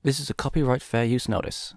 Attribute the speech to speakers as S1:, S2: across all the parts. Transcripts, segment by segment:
S1: This is a copyright fair use notice.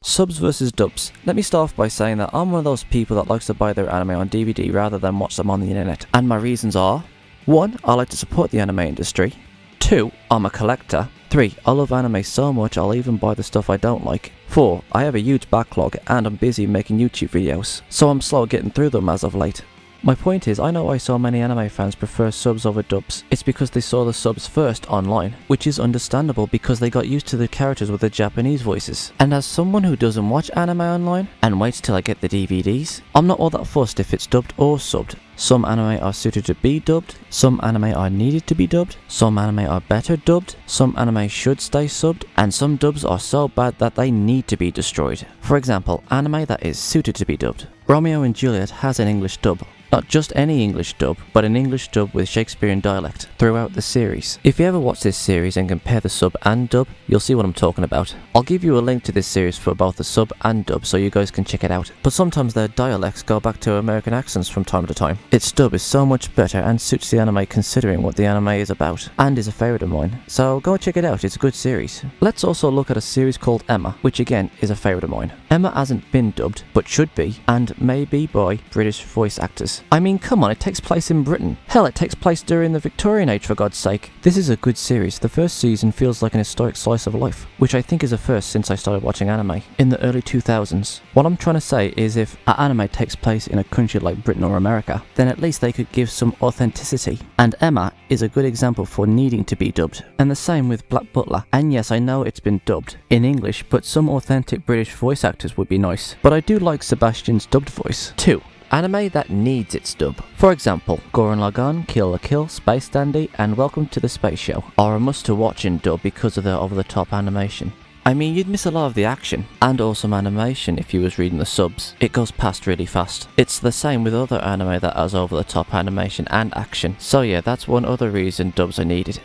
S1: Subs versus dubs. Let me start off by saying that I'm one of those people that likes to buy their anime on DVD rather than watch them on the internet. And my reasons are: 1. I like to support the anime industry. 2. I'm a collector. 3. I love anime so much I'll even buy the stuff I don't like. 4. I have a huge backlog and I'm busy making YouTube videos, so I'm slow getting through them as of late. My point is, I know why so many anime fans prefer subs over dubs. It's because they saw the subs first online, which is understandable because they got used to the characters with the Japanese voices. And as someone who doesn't watch anime online and waits till I get the DVDs, I'm not all that fussed if it's dubbed or subbed. Some anime are suited to be dubbed, some anime are needed to be dubbed, some anime are better dubbed, some anime should stay subbed, and some dubs are so bad that they need to be destroyed. For example, anime that is suited to be dubbed. Romeo and Juliet has an English dub. Not just any English dub, but an English dub with Shakespearean dialect throughout the series. If you ever watch this series and compare the sub and dub, you'll see what I'm talking about. I'll give you a link to this series for both the sub and dub so you guys can check it out. But sometimes their dialects go back to American accents from time to time. Its dub is so much better and suits the anime considering what the anime is about, and is a favourite of mine. So go and check it out, it's a good series. Let's also look at a series called Emma, which again is a favourite of mine. Emma hasn't been dubbed, but should be, and may be by British voice actors. I mean, come on, it takes place in Britain. Hell, it takes place during the Victorian age, for God's sake. This is a good series. The first season feels like an historic slice of life, which I think is a first since I started watching anime in the early 2000s. What I'm trying to say is if an anime takes place in a country like Britain or America, then at least they could give some authenticity. And Emma is a good example for needing to be dubbed. And the same with Black Butler. And yes, I know it's been dubbed in English, but some authentic British voice actors would be nice. But I do like Sebastian's dubbed voice. 2. Anime that needs its dub. For example, Gurren Lagann, Kill la Kill, Space Dandy, and Welcome to the Space Show are a must to watch in dub because of their over-the-top animation. I mean, you'd miss a lot of the action and awesome animation if you was reading the subs. It goes past really fast. It's the same with other anime that has over-the-top animation and action. So yeah, that's one other reason dubs are needed.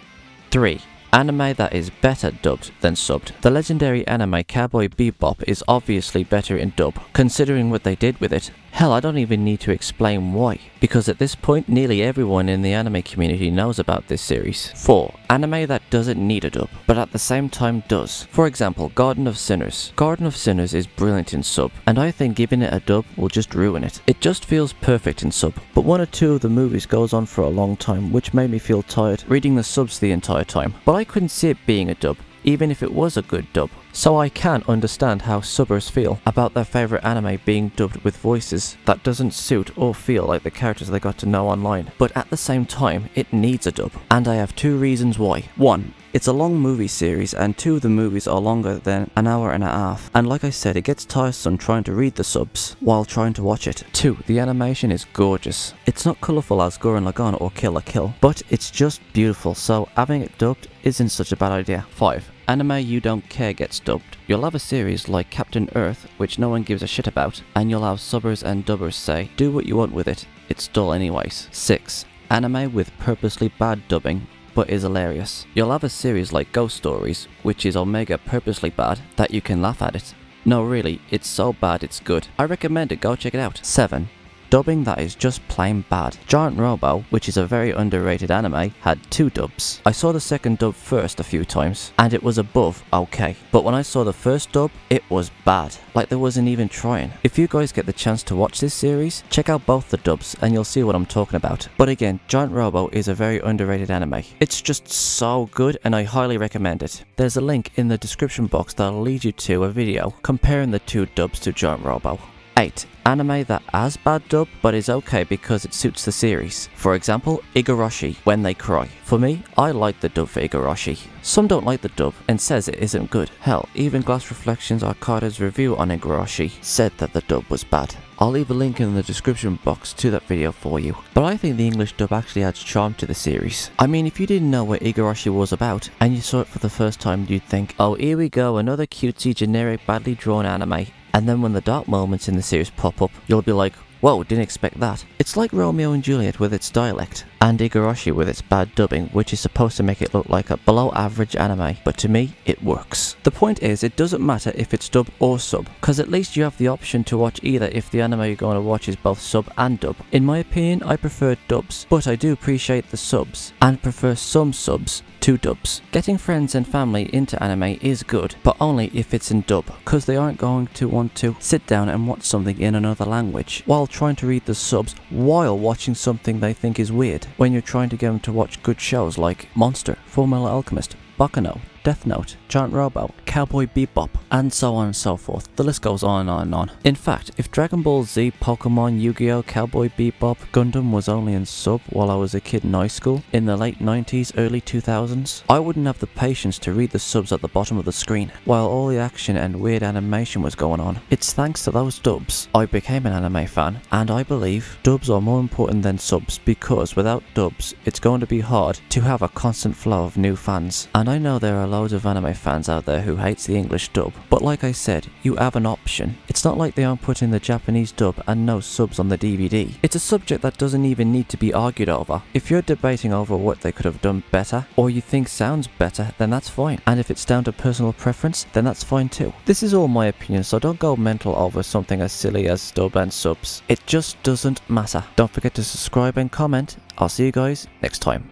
S1: 3. Anime that is better dubbed than subbed. The legendary anime Cowboy Bebop is obviously better in dub, considering what they did with it. Hell, I don't even need to explain why, because at this point nearly everyone in the anime community knows about this series. 4. Anime that doesn't need a dub, but at the same time does. For example, Garden of Sinners. Garden of Sinners is brilliant in sub, and I think giving it a dub will just ruin it. It just feels perfect in sub, but one or two of the movies goes on for a long time, which made me feel tired reading the subs the entire time. But I couldn't see it being a dub, even if it was a good dub. So I can understand how subbers feel about their favourite anime being dubbed with voices that doesn't suit or feel like the characters they got to know online. But at the same time, it needs a dub. And I have 2 reasons why. 1. It's a long movie series and 2 of the movies are longer than an hour and a half. And like I said, it gets tiresome trying to read the subs while trying to watch it. 2. The animation is gorgeous. It's not colourful as Gurren Lagann or Kill la Kill, but it's just beautiful, so having it dubbed isn't such a bad idea. 5. Anime you don't care gets dubbed. You'll have a series like Captain Earth, which no one gives a shit about, and you'll have subbers and dubbers say, do what you want with it, it's dull anyways. 6. Anime with purposely bad dubbing, but is hilarious. You'll have a series like Ghost Stories, which is omega purposely bad, that you can laugh at it. No really, it's so bad it's good. I recommend it, go check it out. 7. Dubbing that is just plain bad. Giant Robo, which is a very underrated anime, had 2 dubs. I saw the second dub first a few times, and it was above okay. But when I saw the first dub, it was bad. Like there wasn't even trying. If you guys get the chance to watch this series, check out both the dubs and you'll see what I'm talking about. But again, Giant Robo is a very underrated anime. It's just so good and I highly recommend it. There's a link in the description box that'll lead you to a video comparing the 2 dubs to Giant Robo. 8. Anime that has bad dub but is okay because it suits the series. For example, Igarashi, When They Cry. For me, I like the dub for Igarashi. Some don't like the dub and says it isn't good. Hell, even Glass Reflections Arcada's review on Igarashi said that the dub was bad. I'll leave a link in the description box to that video for you. But I think the English dub actually adds charm to the series. I mean, if you didn't know what Igarashi was about and you saw it for the first time, you'd think, oh, here we go, another cutesy generic badly drawn anime. And then when the dark moments in the series pop up, you'll be like, whoa, didn't expect that. It's like Romeo and Juliet with its dialect. and Igarashi with its bad dubbing, which is supposed to make it look like a below average anime, but to me, it works. The point is, it doesn't matter if it's dub or sub, cause at least you have the option to watch either if the anime you're going to watch is both sub and dub. In my opinion, I prefer dubs, but I do appreciate the subs, and prefer some subs to dubs. Getting friends and family into anime is good, but only if it's in dub, cause they aren't going to want to sit down and watch something in another language, while trying to read the subs while watching something they think is weird, when you're trying to get them to watch good shows like Monster, Fullmetal Alchemist, Baccano, Death Note, Giant Robo, Cowboy Bebop, and so on and so forth. The list goes on and on and on. In fact, if Dragon Ball Z, Pokemon, Yu-Gi-Oh, Cowboy Bebop, Gundam was only in sub while I was a kid in high school, in the late 90s, early 2000s, I wouldn't have the patience to read the subs at the bottom of the screen, while all the action and weird animation was going on. It's thanks to those dubs I became an anime fan, and I believe dubs are more important than subs, because without dubs, it's going to be hard to have a constant flow of new fans. And I know there are loads of anime fans out there who hates the English dub, but like I said, you have an option. It's not like they aren't putting the Japanese dub and no subs on the DVD. It's a subject that doesn't even need to be argued over. If you're debating over what they could have done better, or you think sounds better, then that's fine. And if it's down to personal preference, then that's fine too. This is all my opinion, so don't go mental over something as silly as dub and subs. It just doesn't matter. Don't forget to subscribe and comment. I'll see you guys next time.